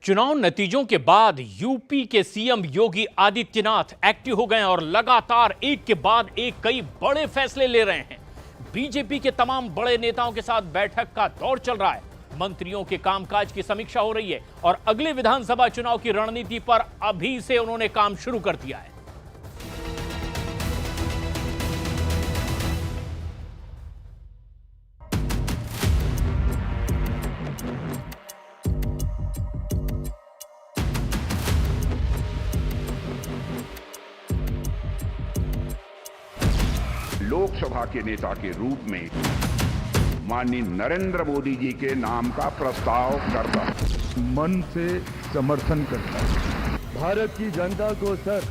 चुनाव नतीजों के बाद यूपी के सीएम योगी आदित्यनाथ एक्टिव हो गए और लगातार एक के बाद एक कई बड़े फैसले ले रहे हैं। बीजेपी के तमाम बड़े नेताओं के साथ बैठक का दौर चल रहा है। मंत्रियों के कामकाज की समीक्षा हो रही है और अगले विधानसभा चुनाव की रणनीति पर अभी से उन्होंने काम शुरू कर दिया है। लोकसभा के नेता के रूप में माननीय नरेंद्र मोदी जी के नाम का प्रस्ताव करता मन से समर्थन करता है। भारत की जनता को सर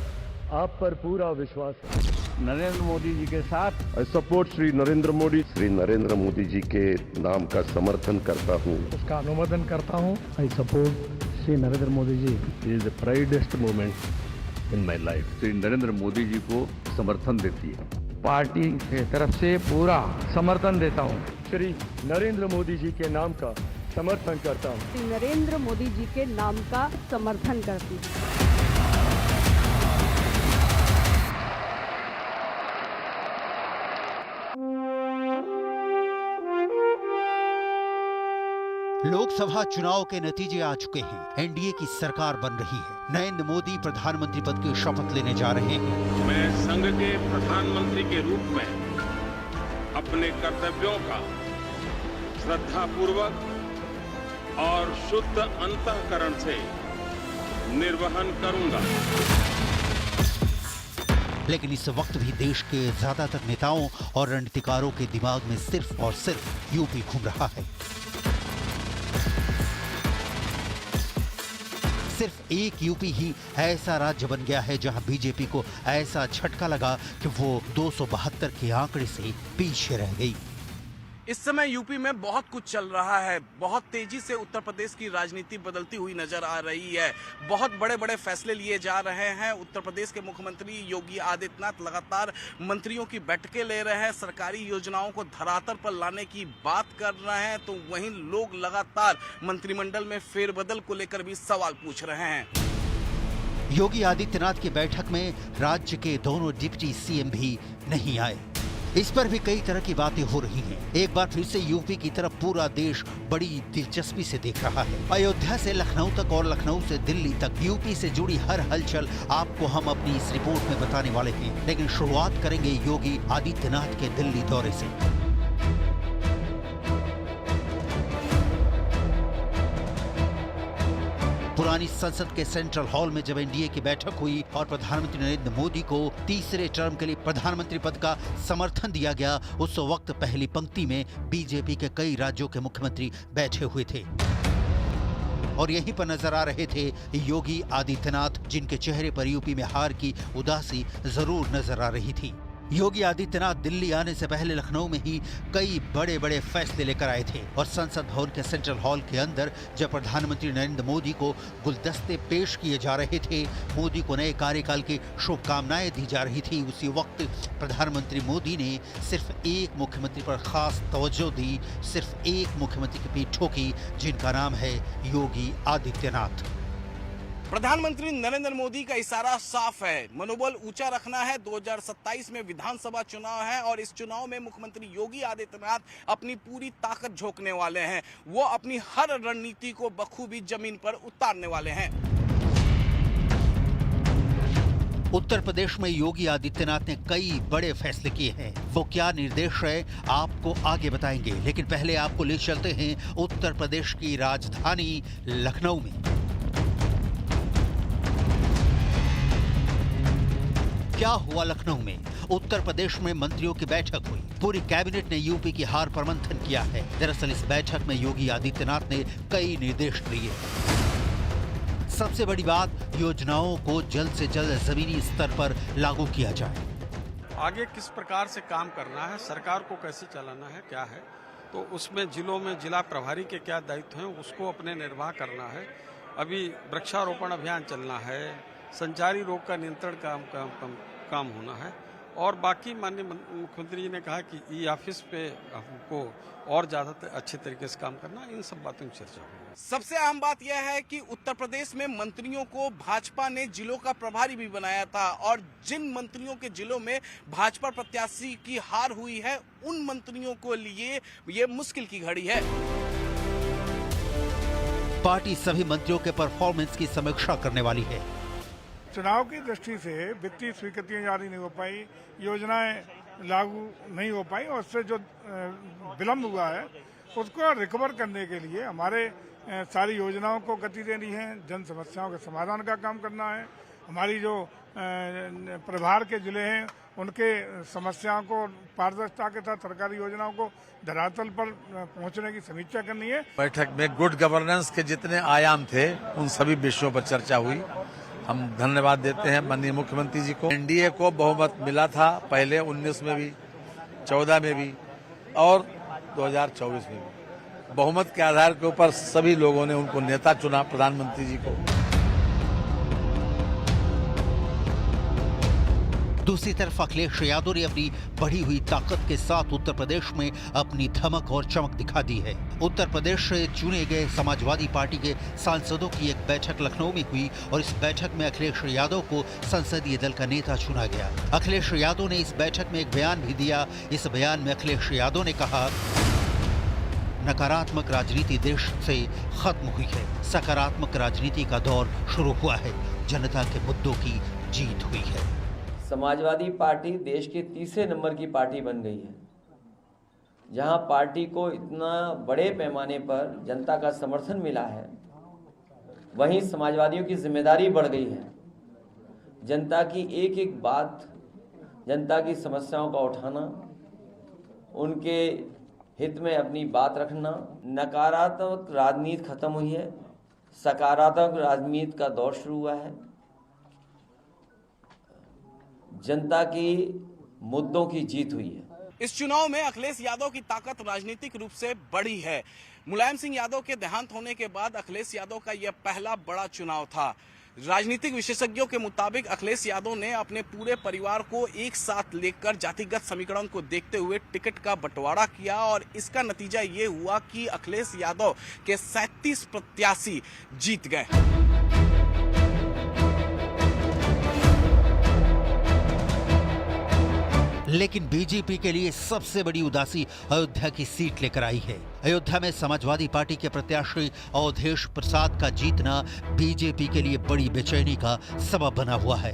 आप पर पूरा विश्वास है। नरेंद्र मोदी जी के साथ आई सपोर्ट श्री नरेंद्र मोदी। श्री नरेंद्र मोदी जी के नाम का समर्थन करता हूँ, उसका अनुमोदन करता हूँ। I support Shri Narendra Modi ji. Is the proudest moment in my life. Shri Narendra Modi ji को समर्थन देती है। पार्टी के तरफ से पूरा समर्थन देता हूँ। श्री नरेंद्र मोदी जी के नाम का समर्थन करता हूँ। श्री नरेंद्र मोदी जी के नाम का समर्थन करती हूँ। लोकसभा चुनाव के नतीजे आ चुके हैं। एनडीए की सरकार बन रही है। नरेंद्र मोदी प्रधानमंत्री पद की शपथ लेने जा रहे हैं। मैं संघ के प्रधानमंत्री के रूप में अपने कर्तव्यों का श्रद्धापूर्वक और शुद्ध अंतःकरण से निर्वहन करूंगा। लेकिन इस वक्त भी देश के ज्यादातर नेताओं और रणनीतिकारों के दिमाग में सिर्फ और सिर्फ यूपी घूम रहा है। सिर्फ एक यूपी ही ऐसा राज्य बन गया है जहां बीजेपी को ऐसा झटका लगा कि वो 272 के आंकड़े से पीछे रह गई। इस समय यूपी में बहुत कुछ चल रहा है। बहुत तेजी से उत्तर प्रदेश की राजनीति बदलती हुई नजर आ रही है। बहुत बड़े बड़े फैसले लिए जा रहे हैं। उत्तर प्रदेश के मुख्यमंत्री योगी आदित्यनाथ लगातार मंत्रियों की बैठकें ले रहे हैं, सरकारी योजनाओं को धरातल पर लाने की बात कर रहे हैं, तो वहीं लोग लगातार मंत्रिमंडल में फेरबदल को लेकर भी सवाल पूछ रहे हैं। योगी आदित्यनाथ की बैठक में राज्य के दोनों डिप्टी सीएम भी नहीं आए। इस पर भी कई तरह की बातें हो रही हैं। एक बार फिर से यूपी की तरफ पूरा देश बड़ी दिलचस्पी से देख रहा है। अयोध्या से लखनऊ तक और लखनऊ से दिल्ली तक यूपी से जुड़ी हर हलचल आपको हम अपनी इस रिपोर्ट में बताने वाले हैं। लेकिन शुरुआत करेंगे योगी आदित्यनाथ के दिल्ली दौरे से। पुरानी संसद के सेंट्रल हॉल में जब एनडीए की बैठक हुई और प्रधानमंत्री नरेंद्र मोदी को तीसरे टर्म के लिए प्रधानमंत्री पद का समर्थन दिया गया, उस वक्त पहली पंक्ति में बीजेपी के कई राज्यों के मुख्यमंत्री बैठे हुए थे और यहीं पर नजर आ रहे थे योगी आदित्यनाथ, जिनके चेहरे पर यूपी में हार की उदासी जरूर नजर आ रही थी। योगी आदित्यनाथ दिल्ली आने से पहले लखनऊ में ही कई बड़े बड़े फैसले लेकर आए थे और संसद भवन के सेंट्रल हॉल के अंदर जब प्रधानमंत्री नरेंद्र मोदी को गुलदस्ते पेश किए जा रहे थे, मोदी को नए कार्यकाल की शुभकामनाएं दी जा रही थी, उसी वक्त प्रधानमंत्री मोदी ने सिर्फ एक मुख्यमंत्री पर खास तवज्जो दी, सिर्फ एक मुख्यमंत्री की पीठ ठोकी, जिनका नाम है योगी आदित्यनाथ। प्रधानमंत्री नरेंद्र मोदी का इशारा साफ है, मनोबल ऊंचा रखना है। 2027 में विधानसभा चुनाव है और इस चुनाव में मुख्यमंत्री योगी आदित्यनाथ अपनी पूरी ताकत झोंकने वाले हैं। वो अपनी हर रणनीति को बखूबी जमीन पर उतारने वाले हैं। उत्तर प्रदेश में योगी आदित्यनाथ ने कई बड़े फैसले किए हैं। वो क्या निर्देश है आपको आगे बताएंगे, लेकिन पहले आपको ले चलते हैं उत्तर प्रदेश की राजधानी लखनऊ में। क्या हुआ लखनऊ में? उत्तर प्रदेश में मंत्रियों की बैठक हुई। पूरी कैबिनेट ने यूपी की हार पर मंथन किया है। दरअसल इस बैठक में योगी आदित्यनाथ ने कई निर्देश दिए। सबसे बड़ी बात, योजनाओं को जल्द से जल्द जमीनी स्तर पर लागू किया जाए। आगे किस प्रकार से काम करना है, सरकार को कैसे चलाना है, क्या है, तो उसमें जिलों में जिला प्रभारी के क्या दायित्व हैं, उसको अपने निर्वाह करना है। अभी वृक्षारोपण अभियान चलना है, संचारी रोग का नियंत्रण काम होना है और बाकी माननीय मुख्यमंत्री जी ने कहा कि ई ऑफिस पे हमको और ज्यादा अच्छे तरीके से काम करना, इन सब बातों की चर्चा हुई। सबसे अहम बात यह है कि उत्तर प्रदेश में मंत्रियों को भाजपा ने जिलों का प्रभारी भी बनाया था और जिन मंत्रियों के जिलों में भाजपा प्रत्याशी की हार हुई है उन मंत्रियों को लिए ये मुश्किल की घड़ी है। पार्टी सभी मंत्रियों के परफॉर्मेंस की समीक्षा करने वाली है। चुनाव की दृष्टि से वित्तीय स्वीकृतियां जारी नहीं हो पाई, योजनाएं लागू नहीं हो पाई और उससे जो विलम्ब हुआ है उसको रिकवर करने के लिए हमारे सारी योजनाओं को गति देनी है, जन समस्याओं के समाधान का काम करना है। हमारी जो प्रभार के जिले हैं उनके समस्याओं को पारदर्शिता के साथ सरकारी योजनाओं को धरातल पर पहुंचने की समीक्षा करनी है। बैठक में गुड गवर्नेंस के जितने आयाम थे उन सभी विषयों पर चर्चा हुई। हम धन्यवाद देते हैं माननीय मुख्यमंत्री जी को। एनडीए को बहुमत मिला था पहले 19 में भी, 14 में भी और 2024 में भी। बहुमत के आधार के ऊपर सभी लोगों ने उनको नेता चुना, प्रधानमंत्री जी को। दूसरी तरफ अखिलेश यादव ने अपनी बढ़ी हुई ताकत के साथ उत्तर प्रदेश में अपनी धमक और चमक दिखा दी है। उत्तर प्रदेश से चुने गए समाजवादी पार्टी के सांसदों की एक बैठक लखनऊ में हुई और इस बैठक में अखिलेश यादव को संसदीय दल का नेता चुना गया। अखिलेश यादव ने इस बैठक में एक बयान भी दिया। इस बयान में अखिलेश यादव ने कहा, नकारात्मक राजनीति देश से खत्म हुई है, सकारात्मक राजनीति का दौर शुरू हुआ है, जनता के मुद्दों की जीत हुई है। समाजवादी पार्टी देश के तीसरे नंबर की पार्टी बन गई है। जहां पार्टी को इतना बड़े पैमाने पर जनता का समर्थन मिला है, वहीं समाजवादियों की जिम्मेदारी बढ़ गई है। जनता की एक एक बात, जनता की समस्याओं का उठाना, उनके हित में अपनी बात रखना। नकारात्मक राजनीति खत्म हुई है, सकारात्मक राजनीति का दौर शुरू हुआ है। जनता की मुद्दों की जीत हुई है। इस चुनाव में अखिलेश यादव की ताकत राजनीतिक रूप से बढ़ी है। मुलायम सिंह यादव के देहांत होने के बाद अखिलेश यादव का यह पहला बड़ा चुनाव था। राजनीतिक विशेषज्ञों के मुताबिक अखिलेश यादव ने अपने पूरे परिवार को एक साथ लेकर जातिगत समीकरण को देखते हुए टिकट का बंटवारा किया और इसका नतीजा ये हुआ कि अखिलेश यादव के 37 प्रत्याशी जीत गए। लेकिन बीजेपी के लिए सबसे बड़ी उदासी अयोध्या की सीट लेकर आई है। अयोध्या में समाजवादी पार्टी के प्रत्याशी अवधेश प्रसाद का जीतना बीजेपी के लिए बड़ी बेचैनी का सबब बना हुआ है।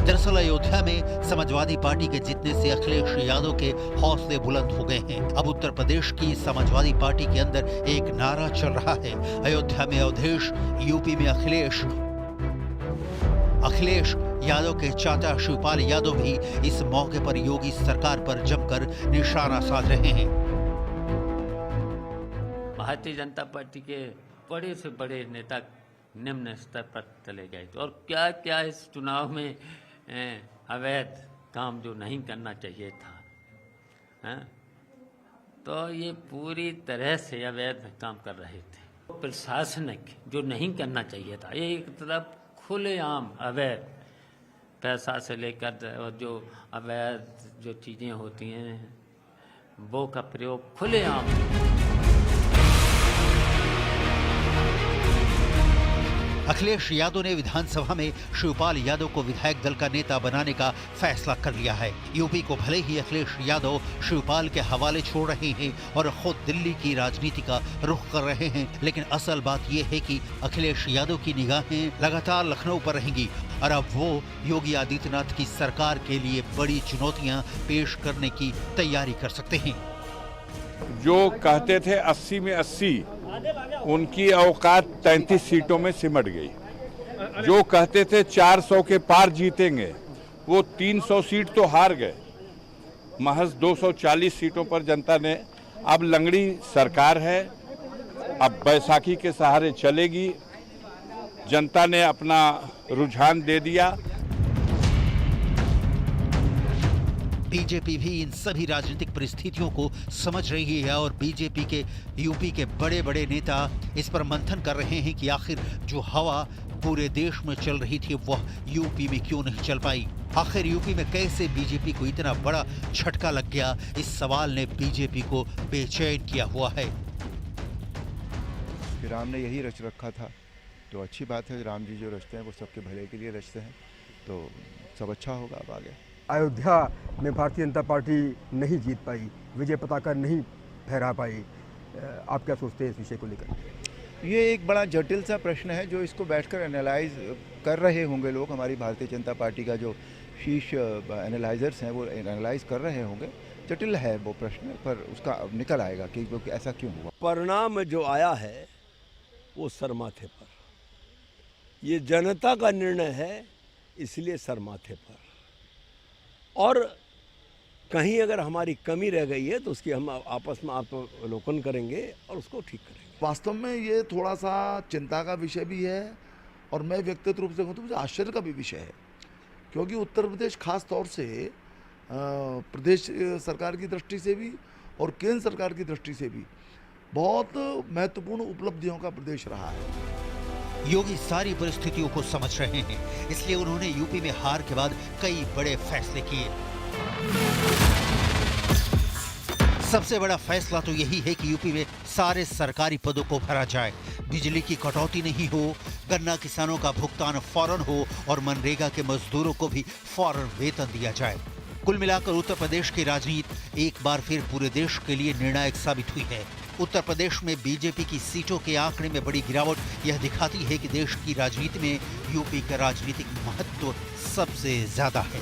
दरअसल अयोध्या में समाजवादी पार्टी के जीतने से अखिलेश यादव के हौसले बुलंद हो गए हैं। अब उत्तर प्रदेश की समाजवादी पार्टी के अंदर एक नारा चल रहा है, अयोध्या में अवधेश, यूपी में अखिलेश। अखिलेश यादव के चाचा शिवपाल यादव भी इस मौके पर योगी सरकार पर जमकर निशाना साध रहे हैं। भारतीय जनता पार्टी के बड़े से बड़े नेता निम्न स्तर पर चले गए और क्या क्या इस चुनाव में अवैध काम जो नहीं करना चाहिए था, तो ये पूरी तरह से अवैध काम कर रहे थे। प्रशासनिक जो नहीं करना चाहिए था, ये एक तरफ खुलेआम अवैध पैसा से लेकर जो अवैध जो चीज़ें होती हैं वो का प्रयोग खुलेआम। अखिलेश यादव ने विधानसभा में शिवपाल यादव को विधायक दल का नेता बनाने का फैसला कर लिया है। यूपी को भले ही अखिलेश यादव शिवपाल के हवाले छोड़ रहे हैं और खुद दिल्ली की राजनीति का रुख कर रहे हैं, लेकिन असल बात यह है कि अखिलेश यादव की निगाहें लगातार लखनऊ पर रहेंगी और अब वो योगी आदित्यनाथ की सरकार के लिए बड़ी चुनौतियां पेश करने की तैयारी कर सकते हैं। जो कहते थे 80 में 80, उनकी औकात 33 सीटों में सिमट गई। जो कहते थे 400 के पार जीतेंगे, वो 300 सीट तो हार गए। महज 240 सीटों पर जनता ने, अब लंगड़ी सरकार है, अब बैसाखी के सहारे चलेगी। जनता ने अपना रुझान दे दिया। बीजेपी भी इन सभी राजनीतिक परिस्थितियों को समझ रही है और बीजेपी के यूपी के बड़े बड़े नेता इस पर मंथन कर रहे हैं कि आखिर जो हवा पूरे देश में चल रही थी वह यूपी में क्यों नहीं चल पाई। आखिर यूपी में कैसे बीजेपी को इतना बड़ा झटका लग गया, इस सवाल ने बीजेपी को बेचैन किया हुआ है। राम ने यही रच रखा था, तो अच्छी बात है। राम जी जो रचते हैं वो सबके भले के लिए रचते हैं, तो सब अच्छा होगा अब आगे। अयोध्या में भारतीय जनता पार्टी नहीं जीत पाई, विजय पताका नहीं फहरा पाई, आप क्या सोचते हैं इस विषय को लेकर? ये एक बड़ा जटिल सा प्रश्न है जो इसको बैठकर एनालाइज कर रहे होंगे लोग। हमारी भारतीय जनता पार्टी का जो शीर्ष एनालाइजर्स हैं वो एनालाइज कर रहे होंगे। जटिल है वो प्रश्न, पर उसका निकल आएगा कि ऐसा क्यों हुआ। परिणाम जो आया है वो सरमाथे पर, ये जनता का निर्णय है, इसलिए सरमाथे पर। और कहीं अगर हमारी कमी रह गई है तो उसकी हम आपस में आत्मावलोकन करेंगे और उसको ठीक करेंगे। वास्तव में ये थोड़ा सा चिंता का विषय भी है, और मैं व्यक्तिगत रूप से कहूँ तो मुझे आश्चर्य का भी विषय है, क्योंकि उत्तर प्रदेश खास तौर से प्रदेश सरकार की दृष्टि से भी और केंद्र सरकार की दृष्टि से भी बहुत महत्वपूर्ण उपलब्धियों का प्रदेश रहा है। योगी सारी परिस्थितियों को समझ रहे हैं, इसलिए उन्होंने यूपी में हार के बाद कई बड़े फैसले किए। सबसे बड़ा फैसला तो यही है कि यूपी में सारे सरकारी पदों को भरा जाए, बिजली की कटौती नहीं हो, गन्ना किसानों का भुगतान फौरन हो और मनरेगा के मजदूरों को भी फौरन वेतन दिया जाए। कुल मिलाकर उत्तर प्रदेश की राजनीति एक बार फिर पूरे देश के लिए निर्णायक साबित हुई है। उत्तर प्रदेश में बीजेपी की सीटों के आंकड़े में बड़ी गिरावट यह दिखाती है कि देश की राजनीति में यूपी का राजनीतिक महत्व सबसे ज्यादा है।